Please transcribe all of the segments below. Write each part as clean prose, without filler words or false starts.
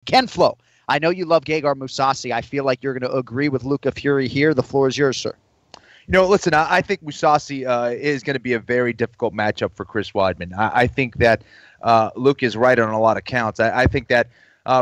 Ken Flo, I know you love Gegard Mousasi. I feel like you're going to agree with Luca Fury here. The floor is yours, sir. Listen, I think Mousasi is going to be a very difficult matchup for Chris Weidman. I think that Luke is right on a lot of counts. I think that,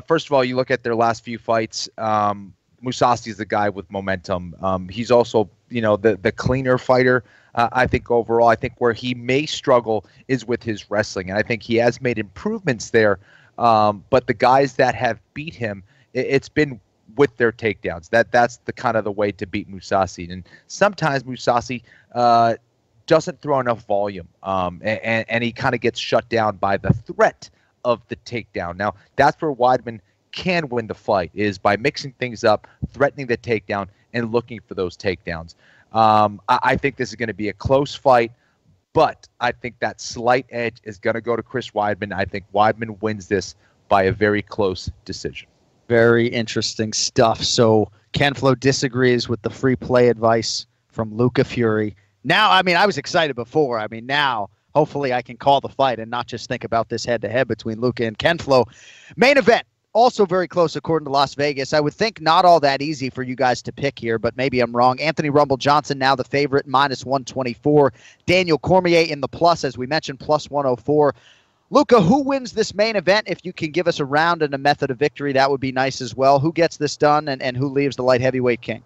first of all, you look at their last few fights, Mousasi is the guy with momentum. He's also, the cleaner fighter. I think overall, I think where he may struggle is with his wrestling. And I think he has made improvements there. But the guys that have beat him, it's been with their takedowns. That's the kind of the way to beat Mousasi. And sometimes Mousasi doesn't throw enough volume, and he kind of gets shut down by the threat of the takedown. Now, that's where Weidman can win the fight, is by mixing things up, threatening the takedown, and looking for those takedowns. I think this is going to be a close fight, but I think that slight edge is going to go to Chris Weidman. I think Weidman wins this by a very close decision. Very interesting stuff. So Ken Flo disagrees with the free play advice from Luca Fury. Now, I was excited before. Now, hopefully I can call the fight and not just think about this head-to-head between Luca and Ken Flo. Main event, also very close according to Las Vegas. I would think not all that easy for you guys to pick here, but maybe I'm wrong. Anthony Rumble Johnson now the favorite, minus 124. Daniel Cormier in the plus, as we mentioned, plus 104. Luca, who wins this main event? If you can give us a round and a method of victory, that would be nice as well. Who gets this done, and who leaves the light heavyweight king?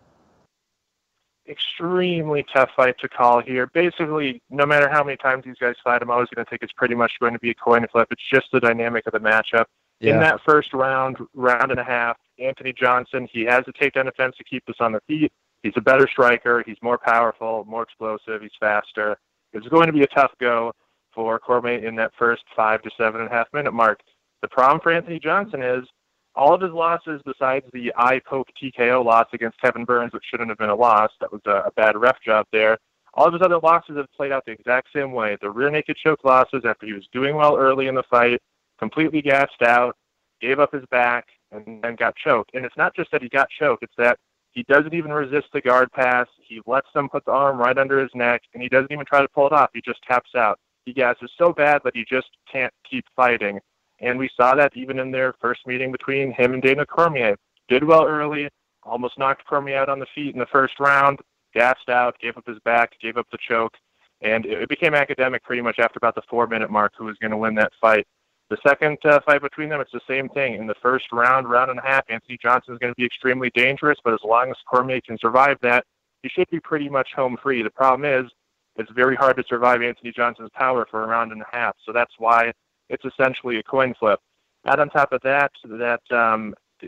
Extremely tough fight to call here. Basically, no matter how many times these guys fight, I'm always going to think it's pretty much going to be a coin flip. It's just the dynamic of the matchup. Yeah. In that first round and a half, Anthony Johnson, he has a takedown defense to keep us on the feet. He's a better striker. He's more powerful, more explosive. He's faster. It's going to be a tough go for Cormier in that first 5 to 7.5 minute mark. The problem for Anthony Johnson is all of his losses, besides the eye poke TKO loss against Kevin Burns, which shouldn't have been a loss, that was a bad ref job there, all of his other losses have played out the exact same way. The rear naked choke losses after he was doing well early in the fight, completely gassed out, gave up his back, and then got choked. And it's not just that he got choked, it's that he doesn't even resist the guard pass. He lets them put the arm right under his neck, and he doesn't even try to pull it off. He just taps out. He gasses so bad that he just can't keep fighting. And we saw that even in their first meeting between him and Daniel Cormier. Did well early, almost knocked Cormier out on the feet in the first round, gassed out, gave up his back, gave up the choke, and it became academic pretty much after about the 4 minute mark who was going to win that fight. The second fight between them, it's the same thing. In the first round and a half, Anthony Johnson is going to be extremely dangerous, but as long as Cormier can survive that, he should be pretty much home free. The problem is, it's very hard to survive Anthony Johnson's power for a round and a half, so that's why it's essentially a coin flip. Add on top of that,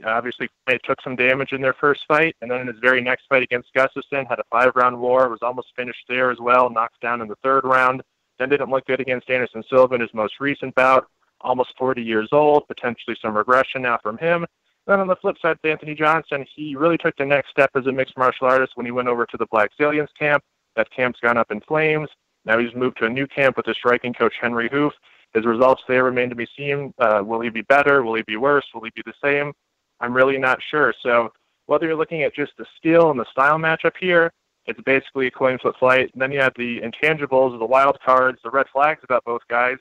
obviously they took some damage in their first fight, and then in his very next fight against Gustafsson, had a 5-round war, was almost finished there as well, knocked down in the third round, then didn't look good against Anderson Silva in his most recent bout, almost 40 years old, potentially some regression now from him. Then on the flip side, Anthony Johnson, he really took the next step as a mixed martial artist when he went over to the Black Stallions camp. That camp's gone up in flames. Now he's moved to a new camp with his striking coach, Henry Hoof. His results there remain to be seen. Will he be better? Will he be worse? Will he be the same? I'm really not sure. So whether you're looking at just the skill and the style matchup here, it's basically a coin flip fight. And then you have the intangibles, the wild cards, the red flags about both guys.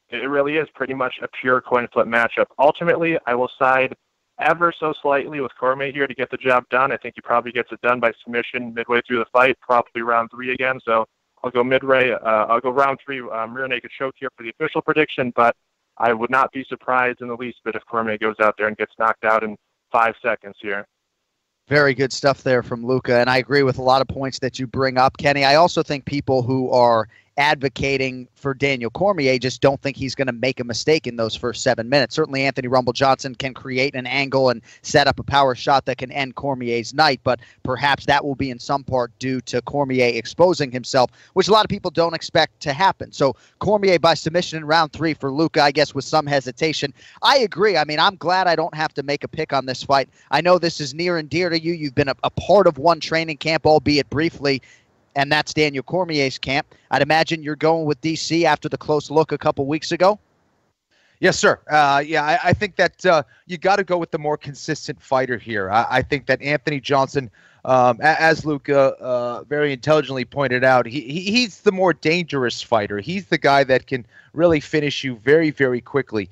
It really is pretty much a pure coin flip matchup. Ultimately, I will side ever so slightly with Cormier here to get the job done. I think he probably gets it done by submission midway through the fight, probably round 3 again. So I'll go I'll go round 3 rear naked choke here for the official prediction, but I would not be surprised in the least bit if Cormier goes out there and gets knocked out in 5 seconds here. Very good stuff there from Luca, and I agree with a lot of points that you bring up, Kenny. I also think people who are advocating for Daniel Cormier just don't think he's going to make a mistake in those first 7 minutes. Certainly Anthony Rumble Johnson can create an angle and set up a power shot that can end Cormier's night, but perhaps that will be in some part due to Cormier exposing himself, which a lot of people don't expect to happen. So Cormier by submission in round 3 for Luca, I guess with some hesitation. I agree. I'm glad I don't have to make a pick on this fight. I know this is near and dear to you. You've been a part of one training camp, albeit briefly, and that's Daniel Cormier's camp. I'd imagine you're going with DC after the close look a couple weeks ago? Yes, sir. I think that you got to go with the more consistent fighter here. I think that Anthony Johnson, as Luca very intelligently pointed out, he's the more dangerous fighter. He's the guy that can really finish you very, very quickly.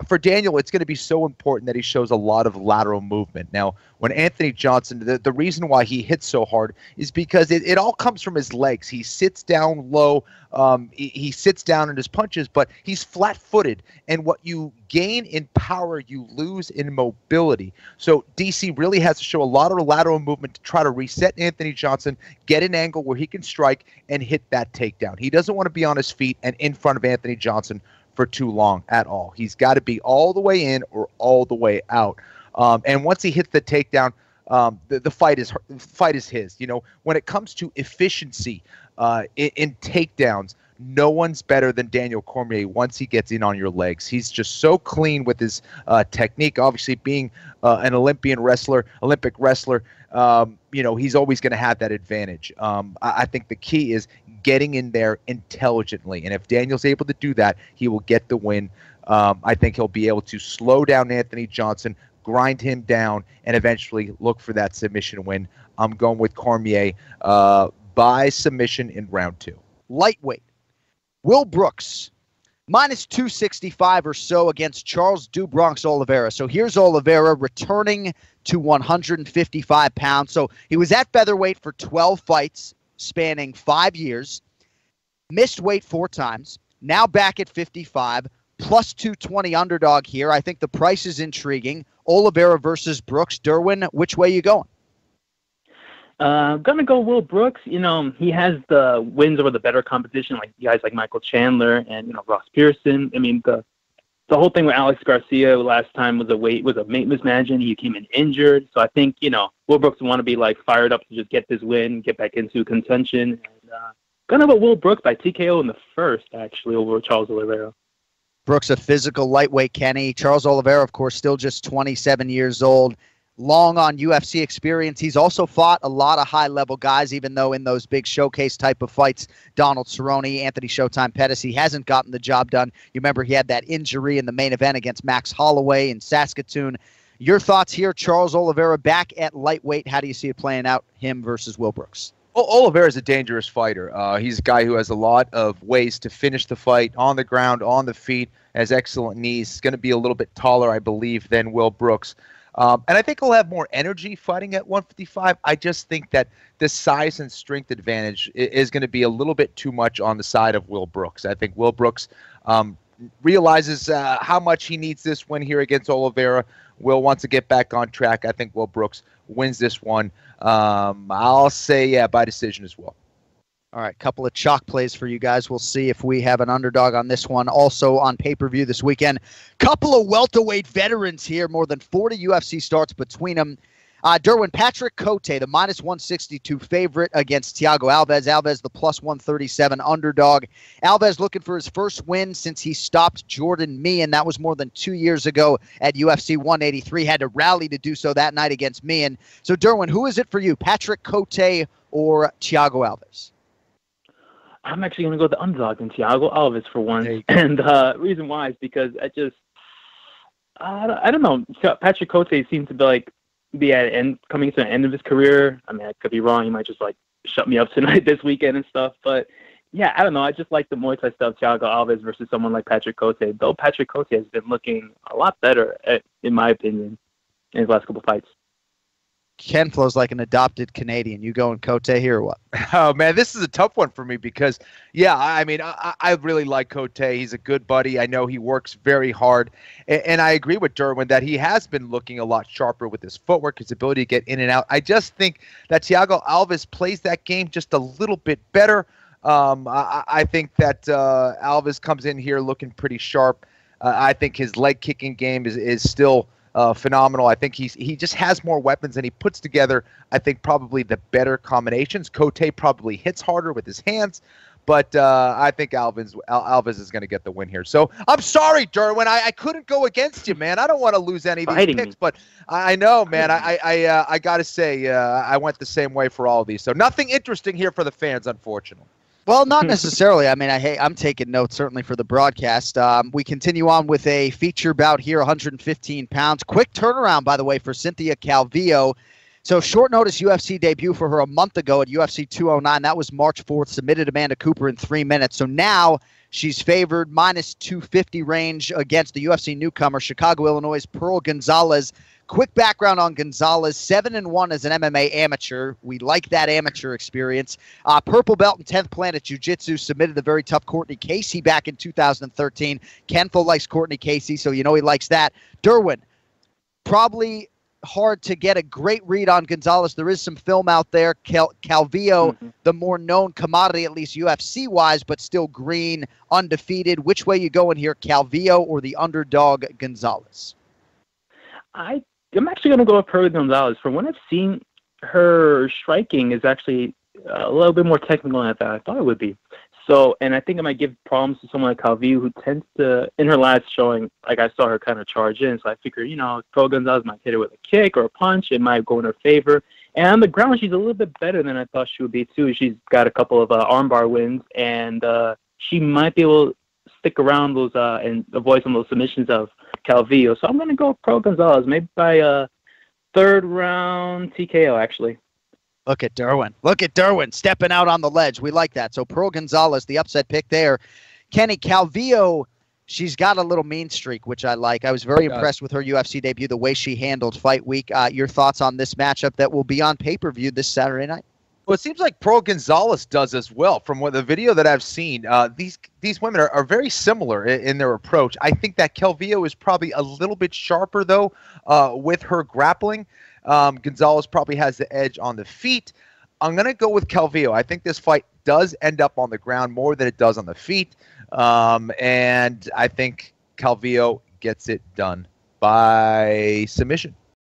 for Daniel, it's going to be so important that he shows a lot of lateral movement. Now, when Anthony Johnson, the reason why he hits so hard is because it all comes from his legs. He sits down low. He sits down in his punches, but he's flat-footed. And what you gain in power, you lose in mobility. So DC really has to show a lot of lateral movement to try to reset Anthony Johnson, get an angle where he can strike and hit that takedown. He doesn't want to be on his feet and in front of Anthony Johnson for too long at all. He's got to be all the way in or all the way out. And once he hits the takedown, the fight is his. You know, when it comes to efficiency in takedowns, no one's better than Daniel Cormier once he gets in on your legs. He's just so clean with his technique. Obviously, being an Olympic wrestler, you know, he's always going to have that advantage. I think the key is getting in there intelligently. And if Daniel's able to do that, he will get the win. I think he'll be able to slow down Anthony Johnson, grind him down, and eventually look for that submission win. I'm going with Cormier by submission in round 2. Lightweight. Will Brooks, minus 265 or so against Charles Do Bronx Oliveira. So here's Oliveira returning to 155 pounds. So he was at featherweight for 12 fights, spanning 5 years, missed weight 4 times, now back at 55, plus 220 underdog here. I think the price is intriguing. Oliveira versus Brooks. Derwin, which way you going? I'm going to go Will Brooks. You know, he has the wins over the better competition, like guys like Michael Chandler and, you know, Ross Pearson. I mean, the whole thing with Alex Garcia last time was a weight mismanagement. He came in injured. So I think, you know, Will Brooks want to be like fired up to just get this win, get back into contention. And going to go Will Brooks by TKO in the first, actually, over Charles Oliveira. Brooks, a physical lightweight, Kenny. Charles Oliveira, of course, still just 27 years old. Long on UFC experience. He's also fought a lot of high-level guys, even though in those big showcase type of fights, Donald Cerrone, Anthony Showtime Pettis, he hasn't gotten the job done. You remember he had that injury in the main event against Max Holloway in Saskatoon. Your thoughts here, Charles Oliveira back at lightweight. How do you see it playing out, him versus Will Brooks? Oliveira is a dangerous fighter. He's a guy who has a lot of ways to finish the fight on the ground, on the feet, has excellent knees. He's going to be a little bit taller, I believe, than Will Brooks. And I think he'll have more energy fighting at 155. I just think that the size and strength advantage is going to be a little bit too much on the side of Will Brooks. I think Will Brooks realizes how much he needs this win here against Oliveira. Will wants to get back on track. I think Will Brooks wins this one. I'll say, yeah, by decision as well. All right, couple of chalk plays for you guys. We'll see if we have an underdog on this one. Also on pay-per-view this weekend, couple of welterweight veterans here, more than 40 UFC starts between them. Derwin, Patrick Cote, the minus 162 favorite against Thiago Alves. Alves, the plus 137 underdog. Alves looking for his first win since he stopped Jordan Meehan. That was more than 2 years ago at UFC 183. Had to rally to do so that night against Meehan. So, Derwin, who is it for you, Patrick Cote or Thiago Alves? I'm actually going to go the underdog in Thiago Alves for one. And the reason why is because I don't know. Patrick Cote seems to be coming to the end of his career. I mean, I could be wrong. He might just like shut me up tonight, this weekend and stuff. But yeah, I don't know. I just like the Muay Thai style Thiago Alves versus someone like Patrick Cote. Though Patrick Cote has been looking a lot better, in my opinion, in his last couple fights. Ken flows like an adopted Canadian. You going Cote here or what? Oh, man, this is a tough one for me because, yeah, I mean, I really like Cote. He's a good buddy. I know he works very hard. And I agree with Derwin that he has been looking a lot sharper with his footwork, his ability to get in and out. I just think that Thiago Alves plays that game just a little bit better. I think that Alves comes in here looking pretty sharp. I think his leg kicking game is still phenomenal. I think he just has more weapons and he puts together, I think, probably the better combinations. Cote probably hits harder with his hands, but I think Alves is going to get the win here. So I'm sorry, Derwin. I couldn't go against you, man. I don't want to lose any of these picks, but I know, man. I got to say, I went the same way for all of these. So nothing interesting here for the fans, unfortunately. Well, not necessarily. I mean, I'm taking notes, certainly, for the broadcast. We continue on with a feature bout here, 115 pounds. Quick turnaround, by the way, for Cynthia Calvillo. So short notice UFC debut for her a month ago at UFC 209. That was March 4th. Submitted Amanda Cooper in 3 minutes. So now she's favored minus 250 range against the UFC newcomer, Chicago, Illinois' Pearl Gonzalez. Quick background on Gonzalez, 7-1 as an MMA amateur. We like that amateur experience. Purple belt and 10th Planet Jiu-Jitsu, submitted the very tough Courtney Casey back in 2013. Kenfo likes Courtney Casey, so you know he likes that. Derwin, probably hard to get a great read on Gonzalez. There is some film out there. Calvillo, the more known commodity, at least UFC-wise, but still green, undefeated. Which way you going here, Calvillo or the underdog Gonzalez? I'm actually going to go with Pearl Gonzalez. From what I've seen, her striking is actually a little bit more technical than I thought it would be. So, and I think it might give problems to someone like Calvillo, who tends to, in her last showing, like I saw her kind of charge in. So I figured, Pearl Gonzalez might hit her with a kick or a punch. It might go in her favor. And on the ground, she's a little bit better than I thought she would be, too. She's got a couple of armbar wins, and she might be able to stick around those and avoid some of those submissions of Calvillo. So I'm going to go Pearl Gonzalez, maybe by a third round TKO, actually. Look at Derwin. Look at Derwin stepping out on the ledge. We like that. So Pearl Gonzalez, the upset pick there. Kenny, Calvillo, she's got a little mean streak, which I like. I was very impressed with her UFC debut, the way she handled Fight Week. Your thoughts on this matchup that will be on pay-per-view this Saturday night? Well, it seems like Pearl Gonzalez does as well. From the video that I've seen, these women are very similar in their approach. I think that Calvillo is probably a little bit sharper, though, with her grappling. Gonzalez probably has the edge on the feet. I'm going to go with Calvillo. I think this fight does end up on the ground more than it does on the feet. And I think Calvillo gets it done by submission.